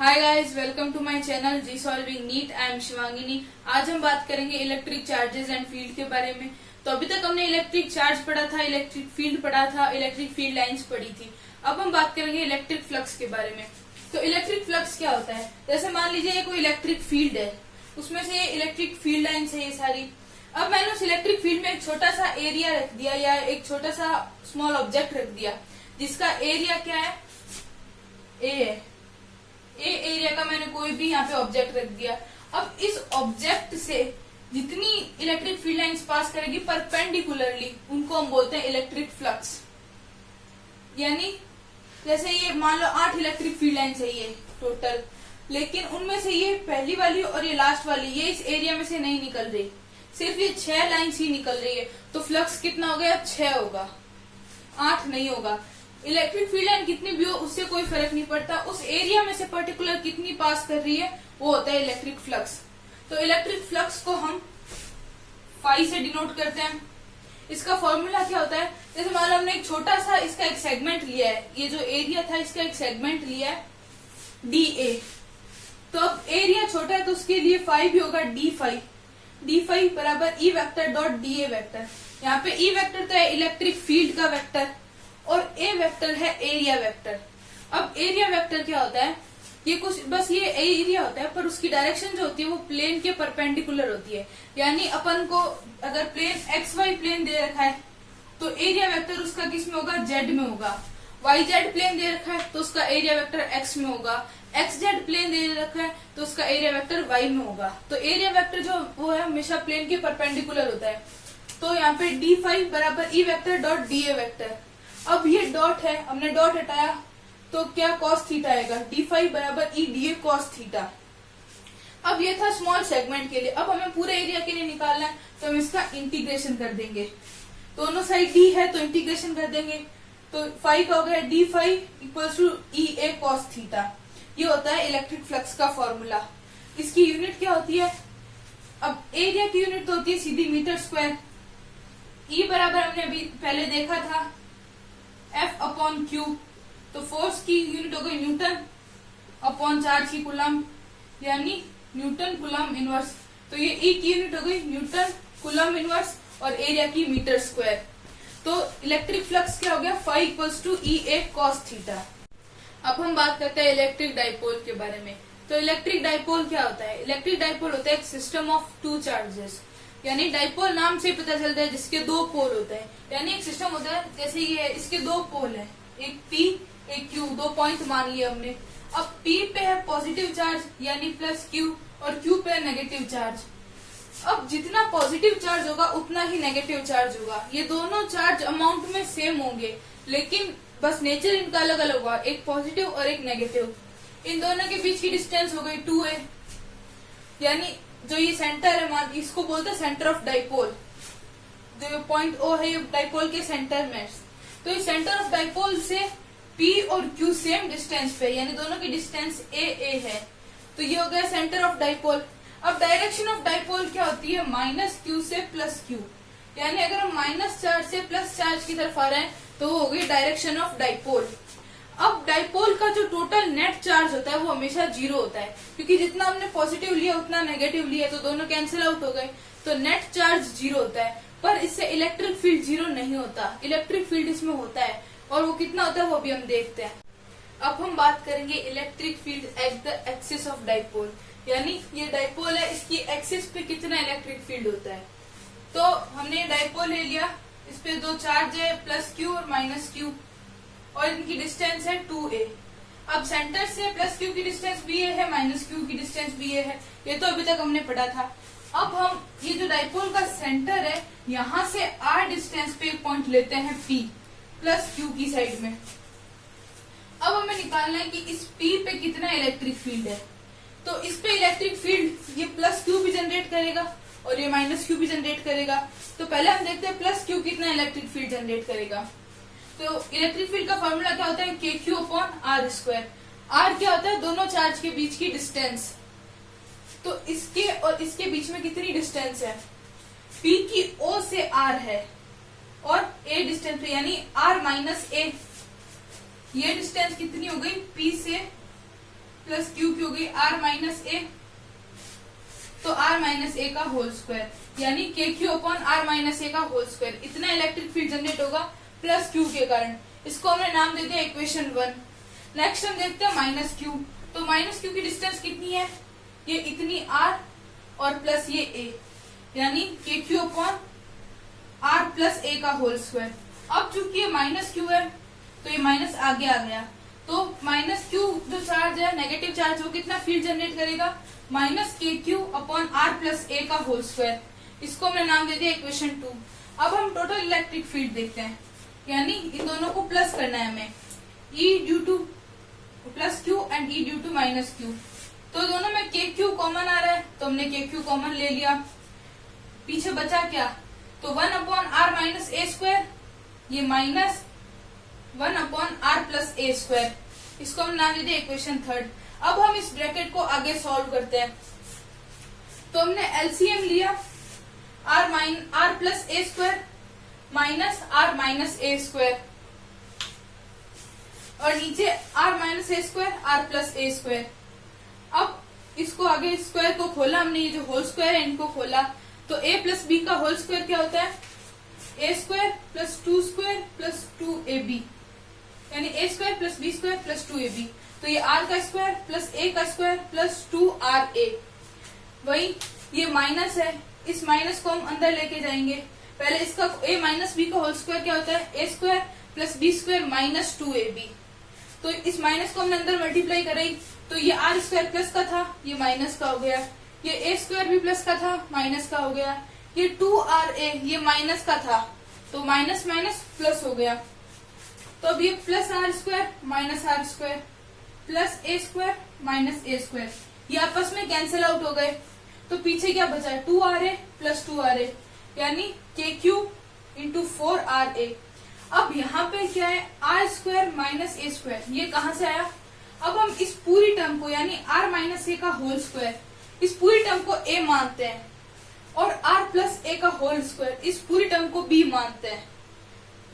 Hi guys, welcome to my channel G solving NEET. I am Shivangini. आज हम बात करेंगे इलेक्ट्रिक चार्जेस एंड फील्ड के बारे में। तो अभी तक हमने इलेक्ट्रिक चार्ज पढ़ा था, इलेक्ट्रिक फील्ड पढ़ा था, इलेक्ट्रिक फील्ड लाइंस पढ़ी थी। अब हम बात करेंगे इलेक्ट्रिक फ्लक्स के बारे में। तो इलेक्ट्रिक फ्लक्स क्या होता है? जैसे मान लीजिए ये कोई इलेक्ट्रिक फील्ड है, उसमें से ये इलेक्ट्रिक फील्ड लाइन्स है ये सारी। अब मैंने उस इलेक्ट्रिक फील्ड में एक छोटा सा एरिया रख दिया या एक छोटा सा स्मॉल ऑब्जेक्ट रख दिया जिसका एरिया क्या है, ए है। ए एरिया का मैंने कोई भी यहाँ पे ऑब्जेक्ट रख दिया। अब इस ऑब्जेक्ट से जितनी इलेक्ट्रिक फील्ड लाइंस पास करेगी परपेंडिकुलरली, उनको हम बोलते हैं इलेक्ट्रिक फ्लक्स। यानी जैसे ये मान लो 8 इलेक्ट्रिक फील्ड लाइंस है ये टोटल, लेकिन उनमें से ये पहली वाली और ये लास्ट वाली ये इस एरिया में से नहीं निकल रही, सिर्फ ये 6 लाइंस ही निकल रही है। तो फ्लक्स कितना हो गया? 6 होगा, 8 नहीं होगा। इलेक्ट्रिक फील्ड लाइन कितनी भी हो उससे कोई फर्क नहीं पड़ता, उस एरिया में से पर्टिकुलर कितनी पास कर रही है वो होता है इलेक्ट्रिक फ्लक्स। तो इलेक्ट्रिक फ्लक्स को हम फाई से डिनोट करते हैं। इसका फॉर्मूला क्या होता है? जैसे मान लो हमने एक छोटा सा इसका एक सेगमेंट लिया है, ये जो एरिया था इसका एक सेगमेंट लिया है डी ए। तो अब एरिया छोटा है तो उसके लिए फाई भी होगा डी फाई बराबर E vector dot D A vector. यहाँ पे ई वेक्टर तो है इलेक्ट्रिक फील्ड का वेक्टर और ए वेक्टर है एरिया वेक्टर। अब एरिया वेक्टर क्या होता है? ये कुछ बस ये एरिया होता है, पर उसकी डायरेक्शन जो होती है वो प्लेन के परपेंडिकुलर होती है। यानी अपन को अगर प्लेन एक्स वाई प्लेन दे रखा है तो एरिया वेक्टर उसका किस में होगा? जेड में होगा। वाई जेड प्लेन दे रखा है तो उसका एरिया वेक्टर एक्स में होगा। एक्स जेड प्लेन दे रखा है तो उसका एरिया वेक्टर वाई में होगा। तो एरिया वेक्टर जो वो है हमेशा प्लेन के परपेंडिकुलर होता है। तो यहाँ पे डी फाई बराबर E vector dot D A vector. अब ये डॉट है, हमने डॉट हटाया तो क्या कॉस थीटा आएगा, डी फाई बराबर E D A cos theta. अब ये था स्मॉल सेगमेंट के लिए। अब हमें पूरे एरिया के लिए निकालना है तो हम इसका इंटीग्रेशन कर देंगे। दोनों साइड डी है तो इंटीग्रेशन कर देंगे। तो फाई का हो गया D phi equal to E A cos theta. ये होता है इलेक्ट्रिक फ्लक्स का फॉर्मूला। इसकी यूनिट क्या होती है? अब एरिया की यूनिट तो होती है सीधी मीटर स्क्वायर। ई बराबर हमने अभी पहले देखा था F अपॉन क्यू। तो फोर्स की यूनिट हो गई न्यूटन अपॉन चार्ज की कूलम, यानी न्यूटन कूलम इनवर्स। तो ये E की यूनिट हो गई न्यूटन कूलम इनवर्स और एरिया की मीटर स्क्वायर। तो इलेक्ट्रिक फ्लक्स क्या हो गया? Phi equals to E A cos theta. अब हम बात करते हैं इलेक्ट्रिक डाइपोल के बारे में। तो इलेक्ट्रिक डाइपोल क्या होता है? इलेक्ट्रिक डाइपोल होता है एक सिस्टम ऑफ 2 चार्जेस। यानी डाइपोल नाम से पता चलता है जिसके 2 पोल होते हैं। यानी एक सिस्टम होता है जैसे ये है, इसके 2 पोल हैं, एक P एक Q, 2 पॉइंट मान लिए हमने। अब P पे है पॉजिटिव चार्ज यानी प्लस Q और Q पे है नेगेटिव चार्ज। अब जितना पॉजिटिव चार्ज होगा उतना ही नेगेटिव चार्ज होगा। ये दोनों चार्ज अमाउंट में सेम होंगे, लेकिन बस नेचर इनका अलग अलग होगा, एक पॉजिटिव और एक नेगेटिव। इन दोनों के बीच की डिस्टेंस हो गई 2a। यानी जो ये सेंटर है मान इसको बोलते हैं सेंटर ऑफ डाइपोल। जो पॉइंट O है ये डाइपोल के सेंटर में। तो इस सेंटर ऑफ डाइपोल से P और Q सेम डिस्टेंस पे, यानी दोनों की डिस्टेंस a है। तो ये हो गया सेंटर ऑफ डाइपोल। अब डायरेक्शन ऑफ डाइपोल क्या होती है? माइनस Q से प्लस Q। यानी अगर हम माइनस चार्ज से प्लस चार्ज की तरफ आ रहे हैं तो वो हो गई डायरेक्शन ऑफ डाइपोल। अब डाइपोल का जो टोटल नेट चार्ज होता है वो हमेशा 0 होता है, क्योंकि जितना हमने पॉजिटिव लिया उतना नेगेटिव लिया तो दोनों कैंसिल आउट हो गए, तो नेट चार्ज 0 होता है। पर इससे इलेक्ट्रिक फील्ड 0 नहीं होता, इलेक्ट्रिक फील्ड इसमें होता है। और वो कितना होता है वो भी हम देखते हैं। अब हम बात करेंगे electric field at the axis of dipole. यानी ये डाइपोल है, इसकी एक्सिस पे कितना इलेक्ट्रिक फील्ड होता है। तो हमने डाइपोल ले लिया, इस पे 2 चार्ज है प्लस Q और माइनस Q और इनकी डिस्टेंस है 2a। अब सेंटर से प्लस Q की डिस्टेंस भी है, माइनस Q की डिस्टेंस भी है। ये तो अभी तक हमने पढ़ा था। अब हम ये जो डाइपोल का सेंटर है यहाँ से r डिस्टेंस पे एक पॉइंट लेते हैं P प्लस Q की साइड में। अब हमें निकालना है कि इस P पे कितना इलेक्ट्रिक फील्ड है। तो इस पे इलेक्ट्रिक फील्ड ये प्लस Q भी जनरेट करेगा और ये माइनस Q भी जनरेट करेगा। तो पहले हम देखते हैं प्लस Q कितना इलेक्ट्रिक फील्ड जनरेट करेगा। तो इलेक्ट्रिक फील्ड का फॉर्मूला क्या होता है? KQ upon R square. R क्या होता है? दोनों चार्ज के बीच की डिस्टेंस। तो इसके और इसके बीच में कितनी डिस्टेंस है? P की O से R है और A डिस्टेंस पे, यानी R माइनस A। ये डिस्टेंस कितनी हो गई? P से प्लस क्यू की हो गई आर माइनस ए, तो आर माइनस ए का होल स्क्वायर, यानी के क्यू अपॉन आर माइनस ए का होल स्क्वायर, इतना इलेक्ट्रिक फील्ड जनरेट होगा प्लस क्यू के कारण। इसको हमने नाम दे दिया इक्वेशन 1। नेक्स्ट हम देखते हैं माइनस क्यू। तो माइनस क्यू की डिस्टेंस कितनी है, ये इतनी आर और प्लस ये ए, यानी के क्यू अपॉन आर प्लस ए का होल स्क्वायर। अब चूंकि ये माइनस क्यू है तो ये माइनस आगे आ गया, तो माइनस क्यू जो चार्ज है नेगेटिव चार्ज, वो कितना फील्ड जनरेट करेगा, माइनस के क्यू अपॉन आर प्लस ए का होल स्क्वायर। इसको हमने नाम दे दिया इक्वेशन 2। अब हम टोटल इलेक्ट्रिक फील्ड देखते हैं, यानी इन दोनों को प्लस करना है हमें, E due to plus q and E due to minus q. तो दोनों में के क्यू कॉमन आ रहा है, तो हमने के क्यू कॉमन ले लिया, पीछे बचा क्या, तो 1 अपॉन आर माइनस ए स्क्वायर, ये माइनस 1 अपॉन आर प्लस ए स्क्वायर। इसको हम नाम दे दिया इक्वेशन 3। अब हम इस ब्रैकेट को आगे सॉल्व करते हैं। तो हमने एलसीएम लिया, आर प्लस ए स्क्वायर माइनस आर माइनस ए स्क्वायर, और नीचे आर माइनस ए स्क्वायर आर प्लस ए स्क्वायर। अब इसको आगे स्क्वायर को खोला हमने, ये जो होल स्क्वायर है इनको खोला, तो ए प्लस बी का होल स्क्वायर क्या होता है, ए square plus 2 square plus 2ab, यानी a square plus b square plus 2ab। तो ये आर का स्क्वायर प्लस ए का स्क्वायर प्लस 2ra। वही ये माइनस है, इस माइनस को हम अंदर लेके जाएंगे। पहले इसका a माइनस बी का होल स्क्वायर क्या होता है, ए square plus b square minus 2ab। तो इस माइनस को हमने अंदर मल्टीप्लाई कराई, तो ये आर स्क्वायर प्लस का था, ये माइनस का हो गया, ये ए स्क्वायर भी प्लस का था, माइनस का हो गया, ये 2ra ये माइनस का था, तो माइनस माइनस प्लस हो गया। तो अब ये plus R square minus R square plus ए स्क्वायर माइनस ए स्क्वायर, ये आपस में कैंसिल आउट हो गए, तो पीछे क्या बचा है, 2ra प्लस 2ra, यानी के क्यू इंटू 4ra। अब यहाँ पे क्या है, आर स्क्वायर माइनस ए स्क्वायर, ये कहाँ से आया। अब हम इस पूरी टर्म को, यानी आर माइनस ए का होल स्क्वायर, इस पूरी टर्म को a मानते हैं, और आर प्लस ए का होल स्क्वायर इस पूरी टर्म को b मानते हैं।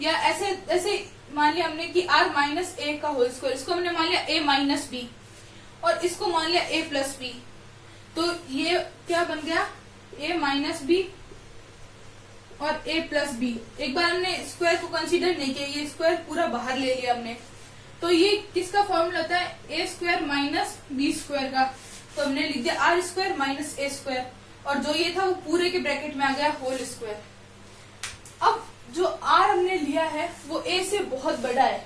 या ऐसे मान लिया हमने कि आर माइनस ए का होल स्क्वायर, इसको हमने मान लिया a माइनस बी, और इसको मान लिया a प्लस बी। तो ये क्या बन गया, a माइनस बी और a प्लस बी। एक बार हमने स्क्वायर को कंसीडर नहीं किया, ये स्क्वायर पूरा बाहर ले लिया हमने, तो ये किसका फॉर्मूला होता है, ए स्क्वायर माइनस बी स्क्वायर का। तो हमने लिख दिया आर स्क्वायर माइनस ए स्क्वायर, और जो ये था वो पूरे के ब्रैकेट में आ गया होल स्क्वायर। अब जो आर हमने लिया है वो ए से बहुत बड़ा है,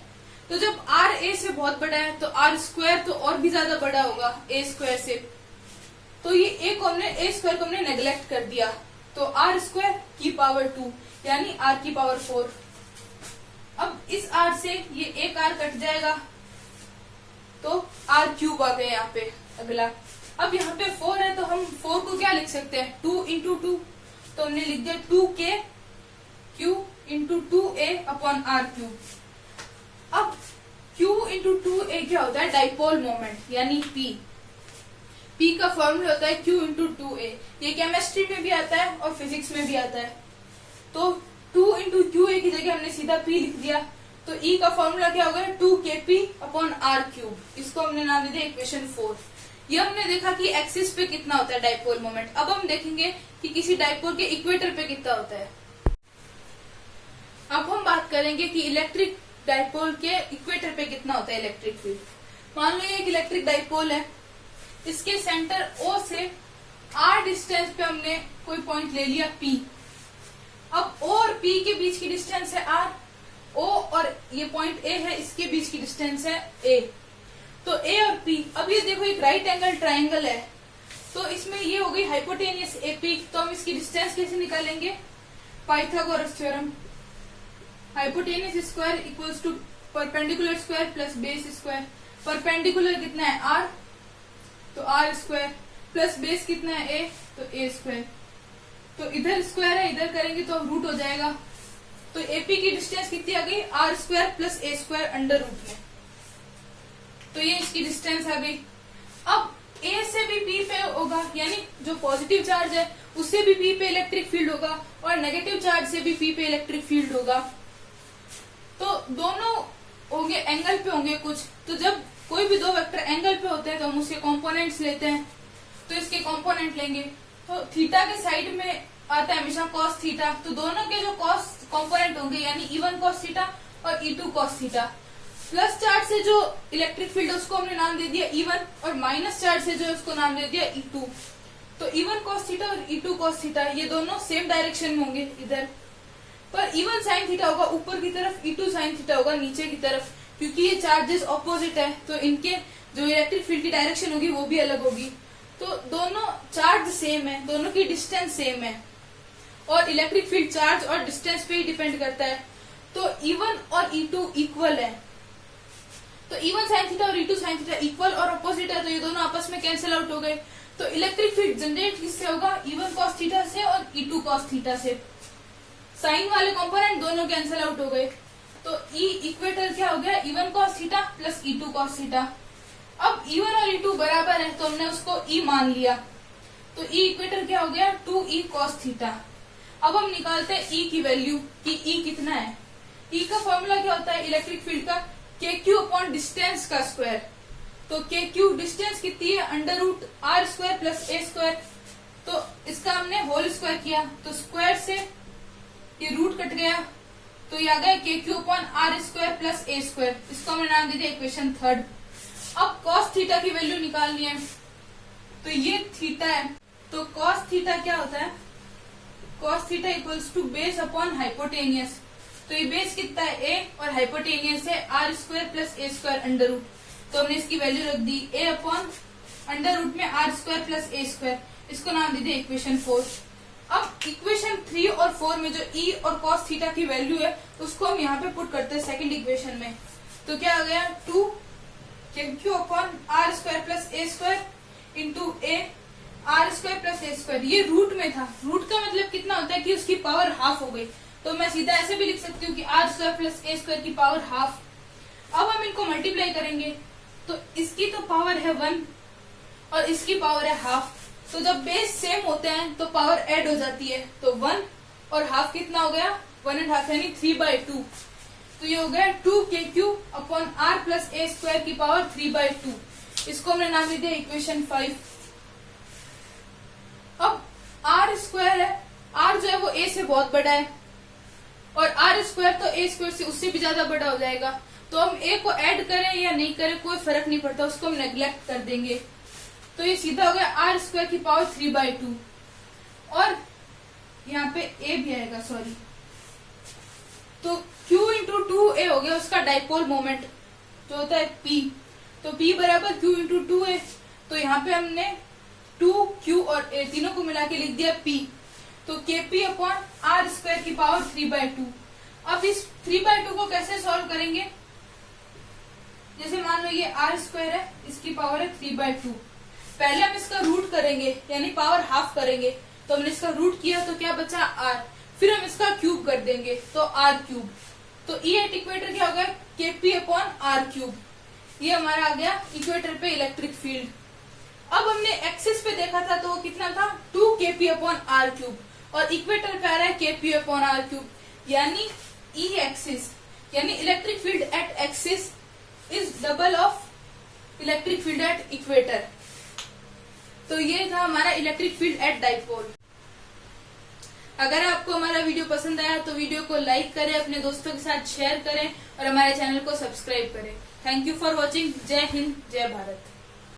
तो जब आर ए से बहुत बड़ा है तो आर स्क्वायर तो और भी ज्यादा बड़ा होगा ए स्क्वायर से। तो ये ए स्क्वायर को हमने नेग्लेक्ट कर दिया, तो आर स्क्वायर की पावर 2 यानी आर की पावर 4। अब इस आर से ये एक आर कट जाएगा, तो आर क्यूब आ गए यहाँ पे अगला। अब यहाँ पे 4 है, तो हम 4 को क्या लिख सकते हैं, 2 इंटू 2, तो हमने लिख दिया 2k Q into 2a upon R cube. अब q इंटू 2a क्या होता है, डाइपोल मोमेंट, यानी p का फॉर्मूला होता है q इंटू 2a। ये केमिस्ट्री में भी आता है और फिजिक्स में भी आता है। तो 2 इंटू QA की जगह हमने सीधा p लिख दिया, तो E का फॉर्मूला क्या होगा, 2kp अपॉन आर क्यूब। इसको हमने नाम दे दिया इक्वेशन 4। ये हमने देखा कि एक्सिस पे कितना होता है डाइपोल मोमेंट। अब हम देखेंगे कि किसी डाइपोल के इक्वेटर पे कितना होता है। अब हम बात करेंगे कि इलेक्ट्रिक डाइपोल के इक्वेटर पे कितना होता है इलेक्ट्रिक फील्ड। मान लो ये एक इलेक्ट्रिक डाइपोल है, इसके सेंटर O से R डिस्टेंस पे हमने कोई पॉइंट ले लिया P। अब O और P के बीच की डिस्टेंस है R, O और ये पॉइंट A है, इसके बीच की डिस्टेंस है A। तो A और P, अब ये देखो एक राइट एंगल ट्राइंगल है, तो इसमें ये हो गई हाइपोटेनियस AP। तो हम इसकी डिस्टेंस कैसे निकालेंगे, Pythagoras theorem, hypotenuse square equals to perpendicular square plus base square. Perpendicular कितना है R, तो R स्क्वायर, प्लस बेस कितना है A, तो A स्क्वायर। तो इधर स्क्वायर है, इधर करेंगे तो रूट हो जाएगा। तो AP की डिस्टेंस कितनी आ गई, R square plus A square under root में। तो ये इसकी डिस्टेंस आ गई। अब A से भी P पे होगा, यानी जो पॉजिटिव चार्ज है उससे भी P पे इलेक्ट्रिक फील्ड होगा, और नेगेटिव चार्ज से भी P पे इलेक्ट्रिक फील्ड होगा। तो दोनों होंगे एंगल पे होंगे कुछ। तो जब कोई भी दो वेक्टर एंगल पे होते हैं तो हम कंपोनेंट्स लेते हैं, तो इसके कंपोनेंट लेंगे तो थीटा के साइड में आता है हमेशा cos थीटा, तो दोनों के जो cos कंपोनेंट होंगे यानी E1 cos थीटा और E2 cos theta. Plus charge से जो इलेक्ट्रिक फील्ड है उसको हमने नाम दे दिया E1 और माइनस चार्ज से जो है उसको नाम दे दिया E2। तो E1 cos थीटा और E2 cos थीटा ये दोनों सेम डायरेक्शन में होंगे इधर, पर E1 sin थीटा होगा ऊपर की तरफ, E2 sin थीटा होगा नीचे की तरफ, क्योंकि ये चार्जेस ऑपोजिट है तो इनके जो इलेक्ट्रिक फील्ड की डायरेक्शन होगी वो भी अलग होगी। तो दोनों चार्ज सेम है, दोनों की डिस्टेंस सेम है और इलेक्ट्रिक फील्ड चार्ज और डिस्टेंस पे ही डिपेंड करता है। तो E1 और E2 इक्वल है, तो E1 sin थीटा और E2 sin थीटा इक्वल और अपोजिट है, तो ये दोनों आपस में कैंसिल आउट हो गए। तो इलेक्ट्रिक फील्ड जनरेट किससे होगा? E1 cos थीटा से और E2 cos थीटा से। साइन वाले कंपोनेंट दोनों कैंसिल आउट हो गए, तो E इक्वेटर क्या हो गया? E1 cos theta plus E2 cos theta. अब E1 और E2 बराबर है तो हमने उसको E मान लिया, तो E इक्वेटर क्या हो गया? 2E cos theta. अब हम निकालते हैं E की वैल्यू कि E कितना है। E का फॉर्मूला क्या होता है इलेक्ट्रिक फील्ड का? KQ अपॉन डिस्टेंस का स्क्वायर। तो KQ डिस्टेंस कितनी है? Under root R square plus A square. तो इसका हमने होल स्क्वायर किया तो स्क्वायर से ये रूट कट गया, तो ये आ गया KQ upon R square plus A square. इसको हमने नाम दे दिया इक्वेशन थर्ड। अब cos थीटा की वैल्यू निकालनी है, तो ये थीटा है, तो cos थीटा क्या होता है? cos theta equals to base upon hypotenuse. तो ये बेस कितना है? A और हाइपोटेनियस है R square plus A square under root. तो हमने इसकी वैल्यू रख दी A अपॉन अंडर रूट में R square plus A square. इसको नाम दे दिया इक्वेशन 4। अब इक्वेशन 3 और 4 में जो E और cos थीटा की वैल्यू है उसको हम यहाँ पे पुट करते हैं सेकंड इक्वेशन में। तो क्या आ गया? 2 KQ upon R square plus A square into A R square plus A square. ये रूट में था, रूट का मतलब कितना होता है कि उसकी पावर हाफ हो गई, तो मैं सीधा ऐसे भी लिख सकती हूँ कि R square plus A square की पावर हाफ। अब हम इनको मल्टीप्लाई करेंगे तो इसकी तो पावर है 1 और इसकी पावर है हाफ, तो जब बेस सेम होते हैं तो पावर ऐड हो जाती है, तो 1 और हाफ कितना हो गया? 1.5 यानी 3/2। तो ये हो गया 2KQ upon R plus A square की पावर 3/2। इसको हमने नाम दे दिया इक्वेशन 5। अब R स्क्वायर है, R जो है वो A से बहुत बड़ा है और R स्क्वायर तो A स्क्वायर से उससे भी ज्यादा बड़ा हो जाएगा, तो हम A को ऐड करें या नहीं करें कोई फर्क नहीं पड़ता, उसको हम नेग्लेक्ट कर देंगे। तो ये सीधा हो गया R स्क्वायर की पावर 3/2 और यहाँ पे A भी आएगा, सॉरी, तो Q इंटू 2A हो गया उसका डाइपोल मोमेंट जो होता है P। तो P बराबर Q इंटू 2A, तो यहाँ पे हमने 2Q और A तीनों को मिला के लिख दिया P। तो KP अपॉन R स्क्वायर की पावर 3/2। अब इस 3/2 को कैसे सॉल्व करेंगे? जैसे मान लो ये R स्क्वायर है, इसकी पावर है 3/2। पहले हम इसका रूट करेंगे यानी पावर हाफ करेंगे, तो हमने इसका रूट किया तो क्या बचा? R। फिर हम इसका क्यूब कर देंगे तो R क्यूब। तो E एट इक्वेटर क्या हो गया? KP upon R cube. ये हमारा आ गया इक्वेटर पे इलेक्ट्रिक फील्ड। अब हमने एक्सिस पे देखा था तो वो कितना था? 2KP अपॉन R क्यूब, और इक्वेटर पे आ रहा है KP अपॉन R क्यूब, यानी E एक्सिस यानी electric field at axis is double of electric field at equator. तो ये था हमारा इलेक्ट्रिक फील्ड एट डाइपोल। अगर आपको हमारा वीडियो पसंद आया तो वीडियो को लाइक करें, अपने दोस्तों के साथ शेयर करें और हमारे चैनल को सब्सक्राइब करें। Thank you for watching. जय हिंद, जय भारत।